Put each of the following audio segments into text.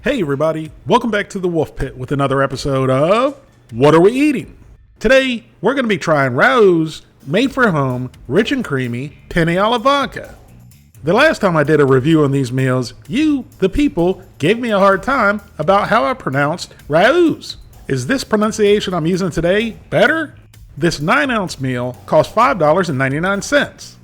Hey everybody, welcome back to the Wolf Pit with another episode of What Are We Eating? Today, we're going to be trying Rao's made for home, rich and creamy Penne alla Vodka. The last time I did a review on these meals, you, the people, gave me a hard time about how I pronounced Rao's. Is this pronunciation I'm using today better? This 9-ounce meal cost $5.99.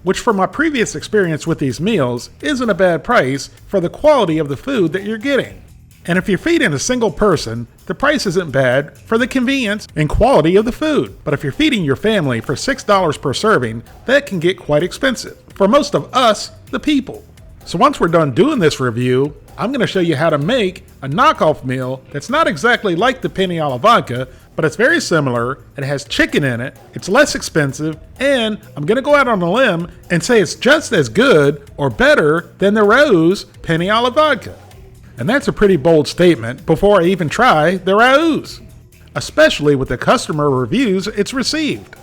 Which from my previous experience with these meals isn't a bad price for the quality of the food that you're getting. And if you're feeding a single person, the price isn't bad for the convenience and quality of the food. But if you're feeding your family for $6 per serving, that can get quite expensive for most of us, the people. So once we're done doing this review, I'm going to show you how to make a knockoff meal that's not exactly like the Penne alla Vodka, but it's very similar, it has chicken in it, it's less expensive, and I'm going to go out on a limb and say it's just as good or better than the Rao's Penne alla Vodka. And that's a pretty bold statement before I even try the Rao's, especially with the customer reviews it's received.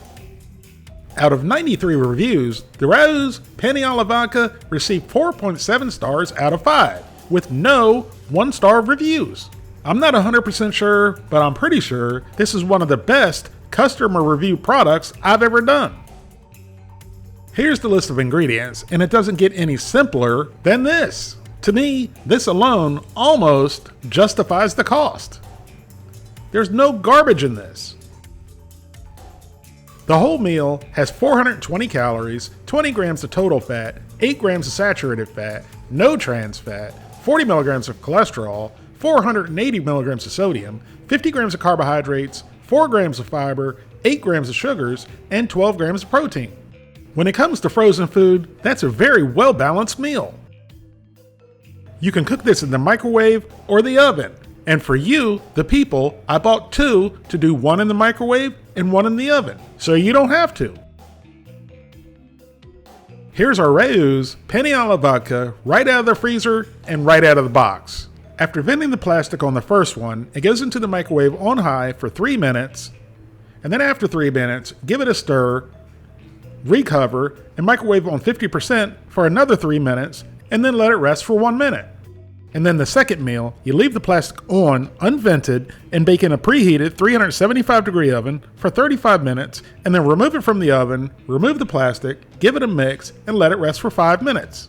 Out of 93 reviews, the Rao's Penne alla Vodka received 4.7 stars out of 5, with no 1-star reviews. I'm not 100% sure, but I'm pretty sure this is one of the best customer review products I've ever done. Here's the list of ingredients, and it doesn't get any simpler than this. To me, this alone almost justifies the cost. There's no garbage in this. The whole meal has 420 calories, 20 grams of total fat, 8 grams of saturated fat, no trans fat, 40 milligrams of cholesterol, 480 milligrams of sodium, 50 grams of carbohydrates, 4 grams of fiber, 8 grams of sugars, and 12 grams of protein. When it comes to frozen food, that's a very well-balanced meal. You can cook this in the microwave or the oven. And for you, the people, I bought 2 to do 1 in the microwave and 1 in the oven, so you don't have to. Here's our Rao's Penne alla Vodka right out of the freezer and right out of the box. After venting the plastic on the first one, it goes into the microwave on high for 3 minutes, and then after 3 minutes, give it a stir, recover, and microwave on 50% for another 3 minutes, and then let it rest for 1 minute. And then the second meal, you leave the plastic on, unvented, and bake in a preheated 375-degree oven for 35 minutes, and then remove it from the oven, remove the plastic, give it a mix, and let it rest for 5 minutes.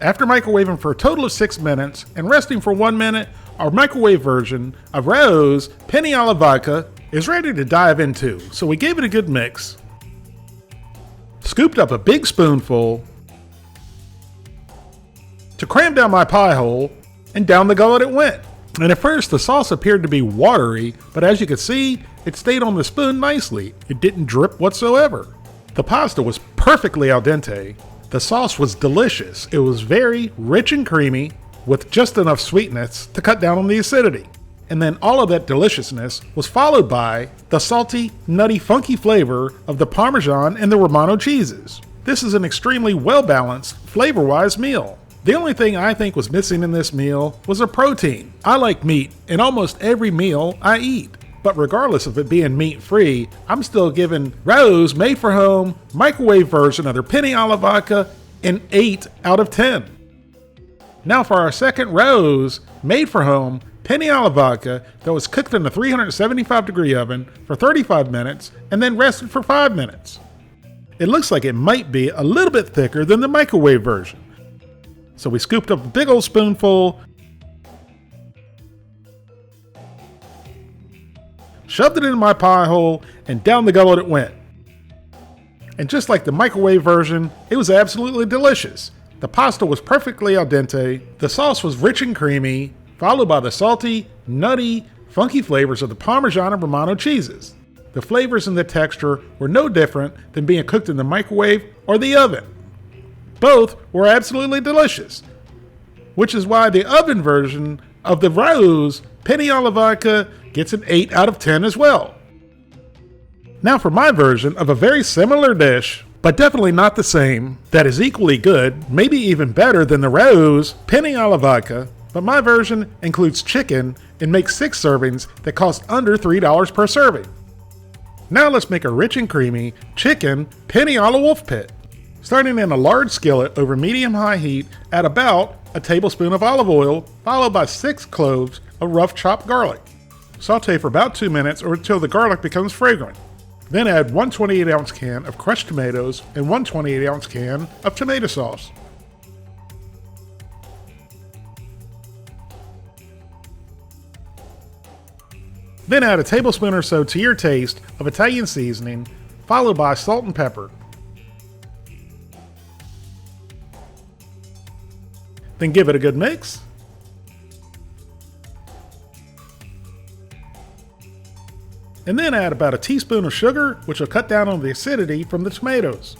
After microwaving for a total of 6 minutes and resting for 1 minute, our microwave version of Rao's Penne alla Vodka is ready to dive into, so we gave it a good mix, scooped up a big spoonful to cram down my pie hole, and down the gullet it went. And at first the sauce appeared to be watery, but as you can see, it stayed on the spoon nicely. It didn't drip whatsoever. The pasta was perfectly al dente. The sauce was delicious. It was very rich and creamy with just enough sweetness to cut down on the acidity. And then all of that deliciousness was followed by the salty, nutty, funky flavor of the Parmesan and the Romano cheeses. This is an extremely well-balanced, flavor-wise meal. The only thing I think was missing in this meal was a protein. I like meat in almost every meal I eat. But regardless of it being meat-free, I'm still giving Rao's made-for-home microwave version of their Penne alla Vodka an 8 out of 10. Now for our second Rao's made-for-home Penne alla Vodka that was cooked in a 375-degree oven for 35 minutes and then rested for 5 minutes. It looks like it might be a little bit thicker than the microwave version. So we scooped up a big old spoonful, shoved it into my pie hole, and down the gullet it went. And just like the microwave version, it was absolutely delicious. The pasta was perfectly al dente, the sauce was rich and creamy, followed by the salty, nutty, funky flavors of the Parmesan and Romano cheeses. The flavors and the texture were no different than being cooked in the microwave or the oven. Both were absolutely delicious, which is why the oven version of the Rao's Penne alla Vodka gets an 8 out of 10 as well. Now for my version of a very similar dish, but definitely not the same, that is equally good, maybe even better than the Rao's Penne alla Vodka, but my version includes chicken and makes 6 servings that cost under $3 per serving. Now let's make a rich and creamy chicken Penne alla Wolf Pit. Starting in a large skillet over medium-high heat, add about a tablespoon of olive oil, followed by 6 cloves of rough chopped garlic. Saute for about 2 minutes or until the garlic becomes fragrant. Then add 1 28-ounce can of crushed tomatoes and 1 28-ounce can of tomato sauce. Then add a tablespoon or so to your taste of Italian seasoning, followed by salt and pepper. Then give it a good mix. And then add about a teaspoon of sugar, which will cut down on the acidity from the tomatoes.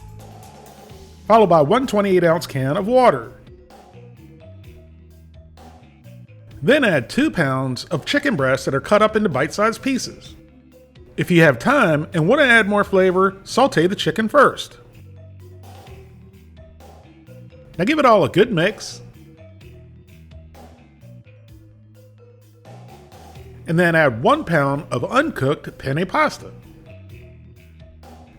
Followed by 1 28-ounce can of water. Then add 2 pounds of chicken breasts that are cut up into bite-sized pieces. If you have time and want to add more flavor, saute the chicken first. Now give it all a good mix. And then add 1 pound of uncooked penne pasta.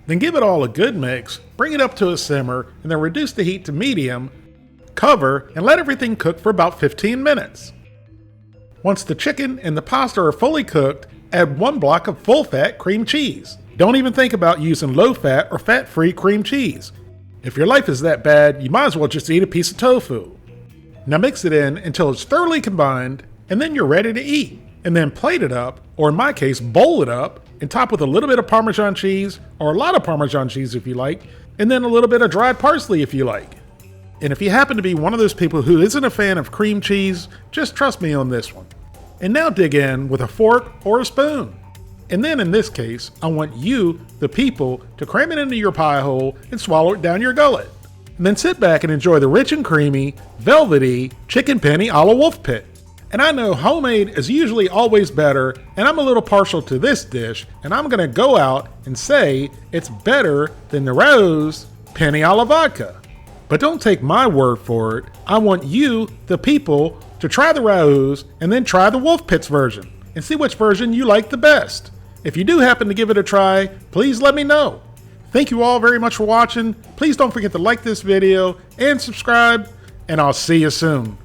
Then give it all a good mix, bring it up to a simmer, and then reduce the heat to medium, cover, and let everything cook for about 15 minutes. Once the chicken and the pasta are fully cooked, add 1 block of full-fat cream cheese. Don't even think about using low-fat or fat-free cream cheese. If your life is that bad, you might as well just eat a piece of tofu. Now mix it in until it's thoroughly combined, and then you're ready to eat. And then plate it up, or in my case, bowl it up, and top with a little bit of Parmesan cheese, or a lot of Parmesan cheese if you like, and then a little bit of dried parsley if you like. And if you happen to be one of those people who isn't a fan of cream cheese, just trust me on this one. And now dig in with a fork or a spoon. And then in this case, I want you, the people, to cram it into your pie hole and swallow it down your gullet. And then sit back and enjoy the rich and creamy, velvety chicken penne alla wolf pit. And I know homemade is usually always better, and I'm a little partial to this dish, and I'm gonna go out and say it's better than the Rose Penne alla Vodka. But don't take my word for it. I want you, the people, to try the Rose and then try the Wolf Pit's version and see which version you like the best. If you do happen to give it a try, please let me know. Thank you all very much for watching. Please don't forget to like this video and subscribe, and I'll see you soon.